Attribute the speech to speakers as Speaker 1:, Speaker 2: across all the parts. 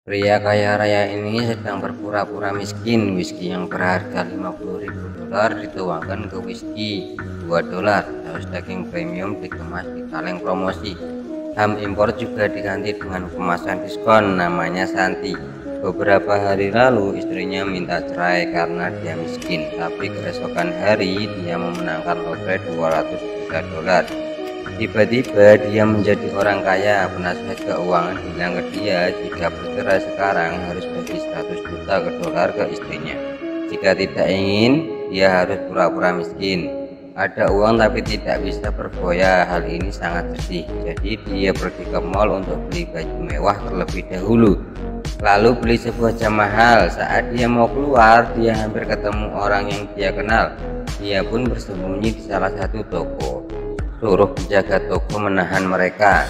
Speaker 1: Pria kaya raya ini sedang berpura-pura miskin. Whisky yang berharga 50.000 dolar dituangkan ke whisky 2 dolar. Saus daging premium dikemas di kaleng promosi. Ham impor juga diganti dengan kemasan diskon namanya Santi. Beberapa hari lalu istrinya minta cerai karena dia miskin, tapi keesokan hari dia memenangkan lotre 200 juta dolar. Tiba-tiba dia menjadi orang kaya. Penasihat keuangan bilang ke dia jika bercerai sekarang harus bagi 100 juta ke dolar ke istrinya. Jika tidak ingin, dia harus pura-pura miskin. Ada uang tapi tidak bisa berfoya. Hal ini sangat sedih. Jadi dia pergi ke mall untuk beli baju mewah terlebih dahulu. Lalu beli sebuah jam mahal. Saat dia mau keluar, dia hampir ketemu orang yang dia kenal. Dia pun bersembunyi di salah satu toko. Suruh penjaga toko menahan mereka.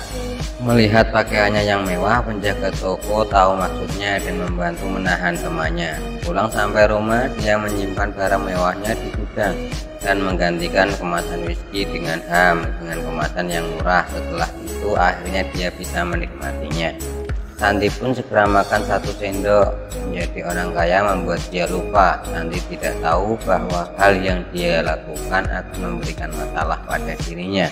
Speaker 1: Melihat pakaiannya yang mewah, penjaga toko tahu maksudnya dan membantu menahan temannya. Pulang sampai rumah, dia menyimpan barang mewahnya di gudang dan menggantikan kemasan whisky dengan dengan kemasan yang murah. Setelah itu akhirnya dia bisa menikmatinya. Santi pun segera makan 1 sendok. Menjadi orang kaya membuat dia lupa. Santi tidak tahu bahwa hal yang dia lakukan akan memberikan masalah pada dirinya.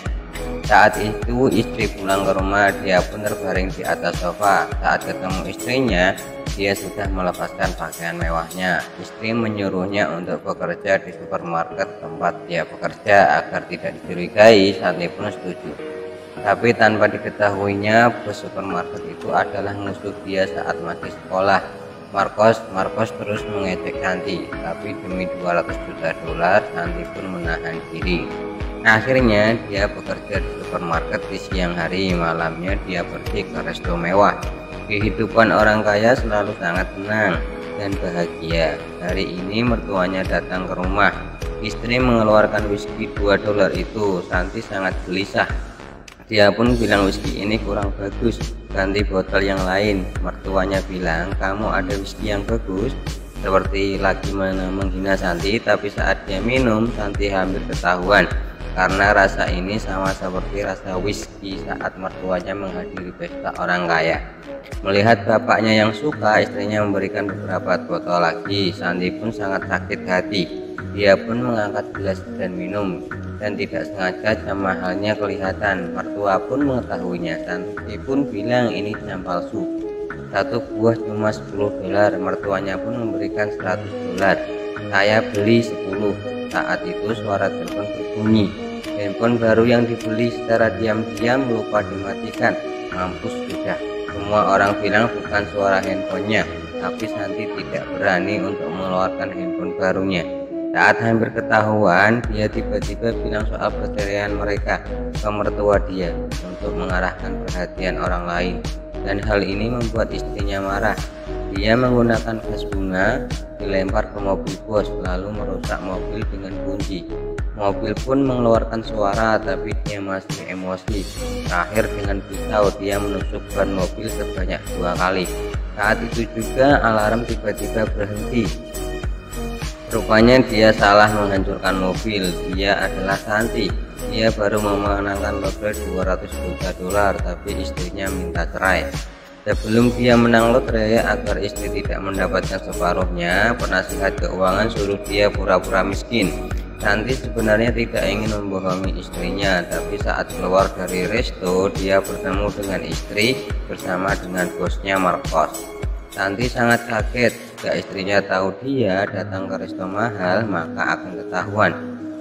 Speaker 1: Saat itu istri pulang ke rumah, dia pun terbaring di atas sofa. Saat ketemu istrinya, dia sudah melepaskan pakaian mewahnya. Istri menyuruhnya untuk bekerja di supermarket tempat dia bekerja agar tidak dicurigai. Santi pun setuju. Tapi tanpa diketahuinya, bos supermarket itu adalah musuh dia saat masih sekolah. Marcos terus mengejek Santi, tapi demi 200 juta dolar, Santi pun menahan diri. Akhirnya dia bekerja di supermarket di siang hari, malamnya dia pergi ke resto mewah. Kehidupan orang kaya selalu sangat tenang dan bahagia. Hari ini mertuanya datang ke rumah. Istri mengeluarkan whisky 2 dolar itu. Santi sangat gelisah. Dia pun bilang whisky ini kurang bagus, ganti botol yang lain. Mertuanya bilang, kamu ada whisky yang bagus? Seperti lagi menghina Santi, tapi saat dia minum, Santi hampir ketahuan. Karena rasa ini sama seperti rasa whisky saat mertuanya menghadiri pesta orang kaya. Melihat bapaknya yang suka, istrinya memberikan beberapa botol lagi. Santi pun sangat sakit hati. Dia pun mengangkat gelas dan minum, dan tidak sengaja jam mahalnya kelihatan. Mertua pun mengetahuinya. Santi pun bilang ini jam palsu. Satu buah cuma 10 dolar. Mertuanya pun memberikan 100 dolar. Saya beli 10. Saat itu suara telepon berbunyi. Handphone baru yang dibeli secara diam-diam lupa dimatikan. Mampus sudah. Semua orang bilang bukan suara handphonenya, tapi Santi tidak berani untuk mengeluarkan handphone barunya. Saat hampir ketahuan, dia tiba-tiba bilang soal perceraian mereka ke mertua dia untuk mengarahkan perhatian orang lain, dan hal ini membuat istrinya marah. Dia menggunakan gas bunga dilempar ke mobil bos, lalu merusak mobil dengan kunci. Mobil pun mengeluarkan suara, tapi dia masih emosi. Terakhir dengan pisau dia menusuk ban mobil sebanyak 2 kali. Saat itu juga alarm tiba-tiba berhenti. Rupanya dia salah menghancurkan mobil. Dia adalah Santi. Dia baru memenangkan lotre 200 juta dolar, tapi istrinya minta cerai. Sebelum dia menang lotre, agar istri tidak mendapatkan separuhnya, penasihat keuangan suruh dia pura-pura miskin. Santi sebenarnya tidak ingin membohongi istrinya, tapi saat keluar dari resto, dia bertemu dengan istri bersama dengan bosnya Marcos. Santi sangat kaget. Jika istrinya tahu dia datang ke resto mahal, maka akan ketahuan.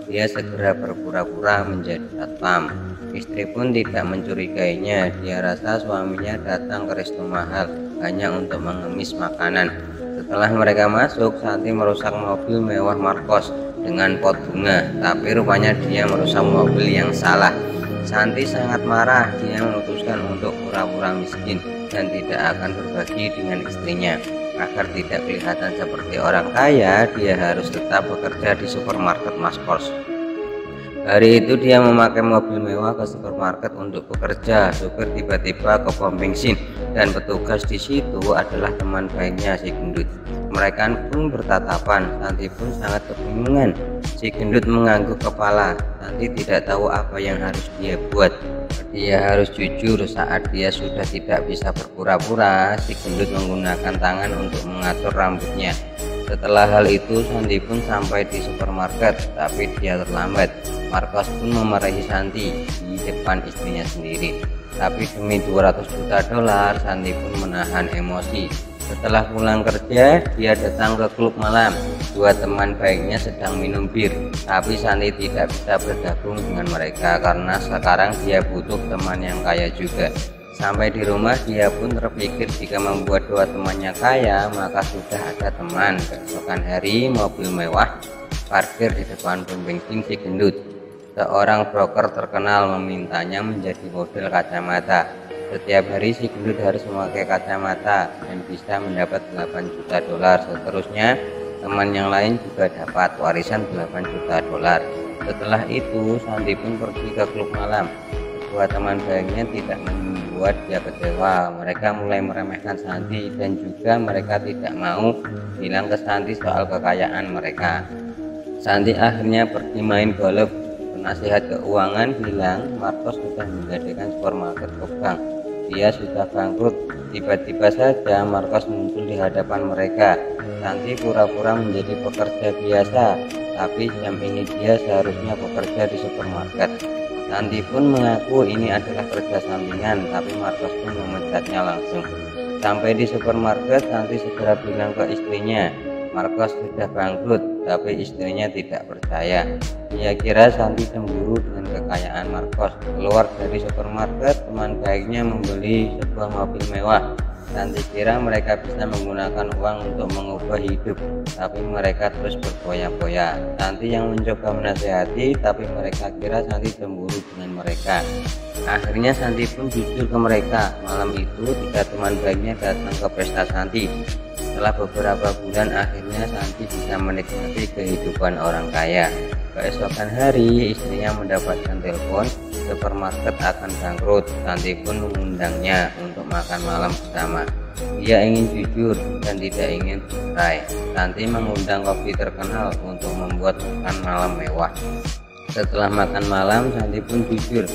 Speaker 1: Dia segera berpura-pura menjadi satpam. Istri pun tidak mencurigainya. Dia rasa suaminya datang ke resto mahal hanya untuk mengemis makanan. Setelah mereka masuk, Santi merusak mobil mewah Marcos dengan pot bunga, tapi rupanya dia merusak mobil yang salah. Santi sangat marah. Dia memutuskan untuk pura-pura miskin dan tidak akan berbagi dengan istrinya. Agar tidak kelihatan seperti orang kaya, dia harus tetap bekerja di supermarket Marcos. Hari itu dia memakai mobil mewah ke supermarket untuk bekerja. Supir tiba-tiba ke pom bensin dan petugas di situ adalah teman baiknya si gendut. Mereka pun bertatapan. Santi pun sangat kebingungan. Si gendut mengangguk kepala. Santi tidak tahu apa yang harus dia buat. Dia harus jujur saat dia sudah tidak bisa berpura-pura. Si gendut menggunakan tangan untuk mengatur rambutnya. Setelah hal itu, Santi pun sampai di supermarket, tapi dia terlambat. Marcos pun memarahi Santi di depan istrinya sendiri. Tapi demi 200 juta dolar, Santi pun menahan emosi. Setelah pulang kerja, dia datang ke klub malam. Dua teman baiknya sedang minum bir, tapi Santi tidak bisa bergabung dengan mereka karena sekarang dia butuh teman yang kaya juga. Sampai di rumah, dia pun terpikir jika membuat dua temannya kaya, maka sudah ada teman. Keesokan hari, mobil mewah parkir di depan pom bensin si gendut. Seorang broker terkenal memintanya menjadi model kacamata. Setiap hari si gendut harus memakai kacamata dan bisa mendapat 8 juta dolar. Seterusnya, teman yang lain juga dapat warisan 8 juta dolar. Setelah itu, Santi pun pergi ke klub malam. Kedua teman baiknya tidak membuat dia kecewa. Mereka mulai meremehkan Santi dan juga mereka tidak mau bilang ke Santi soal kekayaan mereka. Santi akhirnya pergi main golf. Penasihat keuangan bilang Marcos sudah menjadikan supermarket ke bank. Dia sudah bangkrut. Tiba-tiba saja Marcos muncul di hadapan mereka. Santi pura-pura menjadi pekerja biasa, tapi jam ini dia seharusnya bekerja di supermarket. Santi pun mengaku ini adalah kerja sampingan, tapi Marcos pun memecatnya langsung. Sampai di supermarket, Santi segera bilang ke istrinya, Marcos sudah bangkrut, tapi istrinya tidak percaya. Dia kira Santi cemburu dengan kekayaan Marcos. Keluar dari supermarket, teman baiknya membeli sebuah mobil mewah. Santi kira mereka bisa menggunakan uang untuk mengubah hidup, tapi mereka terus berfoya-foya. Santi yang mencoba menasihati, tapi mereka kira Santi cemburu dengan mereka. Akhirnya Santi pun jujur ke mereka. Malam itu, tiga teman baiknya datang ke pesta Santi. Setelah beberapa bulan, akhirnya Santi bisa menikmati kehidupan orang kaya. Keesokan hari, istrinya mendapatkan telepon supermarket akan bangkrut. Santi pun mengundangnya untuk makan malam bersama. Dia ingin jujur dan tidak ingin bercerai. Santi mengundang kopi terkenal untuk membuat makan malam mewah. Setelah makan malam, Santi pun jujur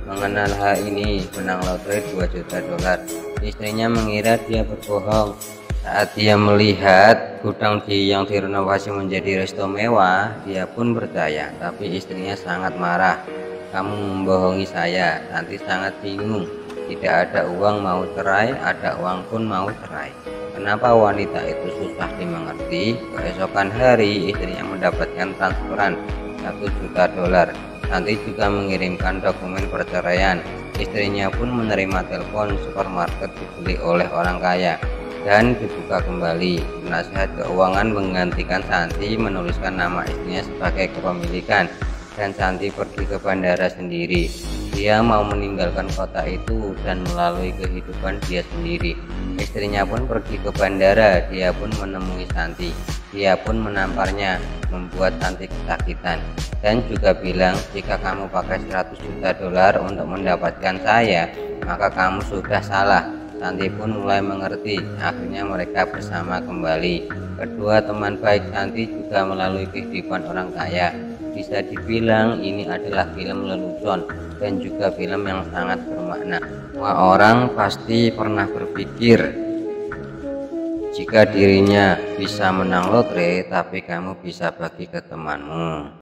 Speaker 1: mengenal hal ini, menang lotre 2 juta dolar. Istrinya mengira dia berbohong. Saat dia melihat gudang yang direnovasi menjadi resto mewah, dia pun percaya, tapi istrinya sangat marah. Kamu membohongi saya. Santi sangat bingung. Tidak ada uang mau cerai, ada uang pun mau cerai. Kenapa wanita itu susah dimengerti? Keesokan hari, istrinya mendapatkan transferan 1 juta dolar. Santi juga mengirimkan dokumen perceraian. Istrinya pun menerima telepon supermarket dibeli oleh orang kaya dan dibuka kembali. Penasihat keuangan menggantikan Santi, menuliskan nama istrinya sebagai kepemilikan, dan Santi pergi ke bandara sendiri. Dia mau meninggalkan kota itu dan melalui kehidupan dia sendiri. Istrinya pun pergi ke bandara. Dia pun menemui Santi. Dia pun menamparnya, membuat Santi kesakitan, dan juga bilang, jika kamu pakai 100 juta dolar untuk mendapatkan saya, maka kamu sudah salah. Santi pun mulai mengerti. Akhirnya mereka bersama kembali. Kedua teman baik Santi juga melalui kehidupan orang kaya. Bisa dibilang ini adalah film lelucon dan juga film yang sangat bermakna. Semua orang pasti pernah berpikir jika dirinya bisa menang lotre, tapi kamu bisa bagi ke temanmu.